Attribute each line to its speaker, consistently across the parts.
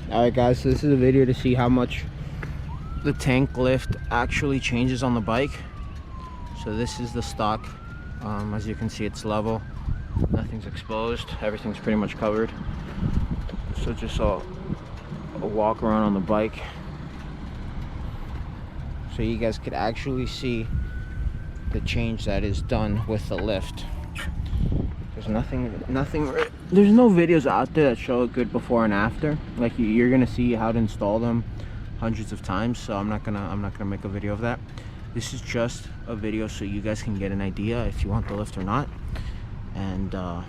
Speaker 1: Alright guys, so this is a video to see how much the tank lift actually changes on the bike. So this is the stock. As you can see, it's level, nothing's exposed, everything's pretty much covered. So just a walk around on the bike so you guys could actually see the change that is done with the lift. There's there's no videos out there that show a good before and after. Like you're gonna see how to install them hundreds of times, so I'm not gonna make a video of that. This is just a video so you guys can get an idea if you want the lift or not, and to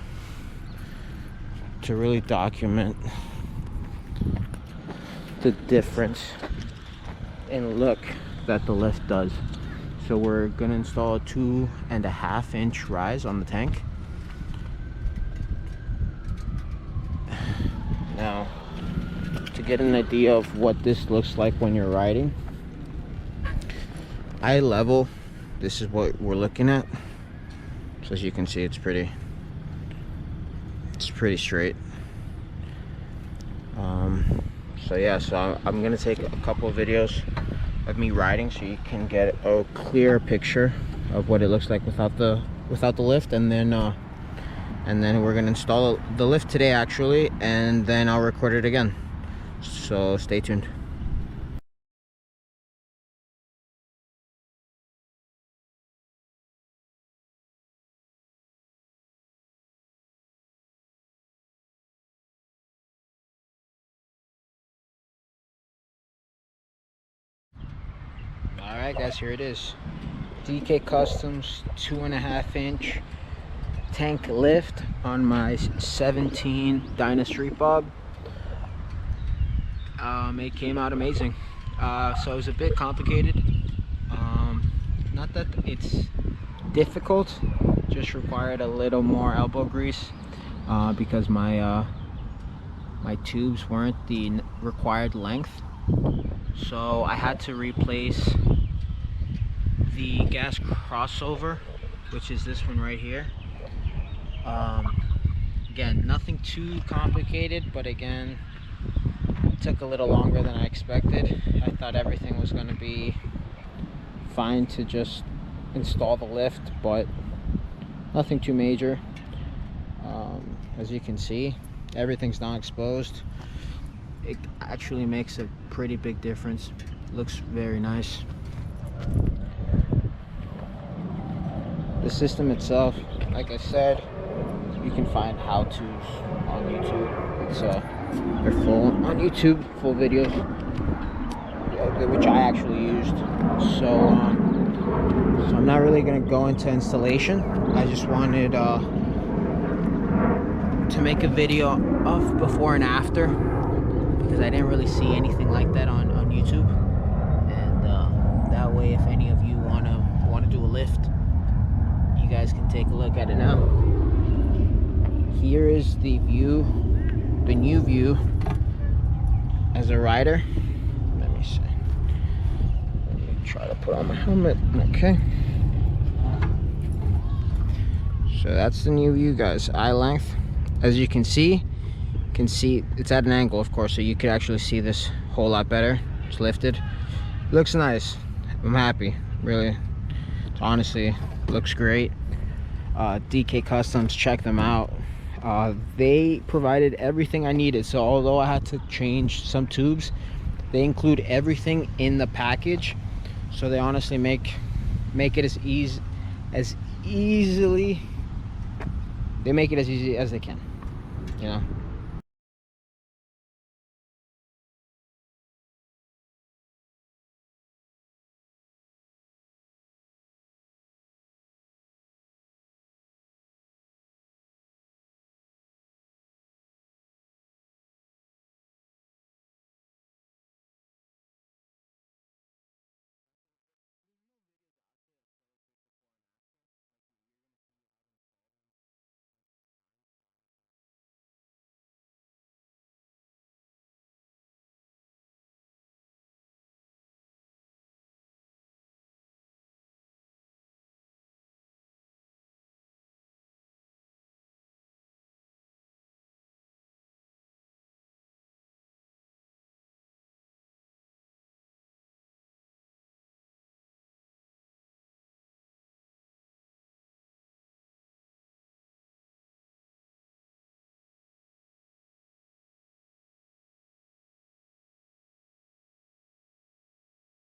Speaker 1: really document the difference in look that the lift does. So we're gonna install a 2.5 inch rise on the tank. Now, to get an idea of what this looks like when you're riding, eye level, this is what we're looking at. So as you can see, it's pretty straight. So yeah, so I'm gonna take a couple of videos of me riding so you can get a clear picture of what it looks like without the lift, and then we're gonna install the lift today actually, and then I'll record it again. So stay tuned. Alright guys, here it is. DK Customs 2.5 inch tank lift on my 17 Dyna Street Bob. It came out amazing. So it was a bit complicated. Not that it's difficult, just required a little more elbow grease because my tubes weren't the required length. So I had to replace the gas crossover, which is this one right here. Again, nothing too complicated, but again, it took a little longer than I expected. I thought everything was going to be fine to just install the lift, but nothing too major. As you can see, everything's not exposed. It actually makes a pretty big difference. Looks very nice. The system itself, like I said, you can find how-tos on YouTube. It's they're full on YouTube, full videos, which I actually used. So I'm not really gonna go into installation. I just wanted to make a video of before and after, because I didn't really see anything like that on YouTube, and that way, if any of you wanna do a lift, you guys can take a look at it now. Here is the view, the new view as a rider. Let me see. Let me try to put on my helmet. Okay. So that's the new view, guys. Eye length. As you can see it's at an angle, of course, so you can actually see this a whole lot better. It's lifted. Looks nice. I'm happy. Really. Honestly, looks great. DK Customs, check them out. They provided everything I needed. So although I had to change some tubes, they include everything in the package. So they honestly make it as easy as they can, you know.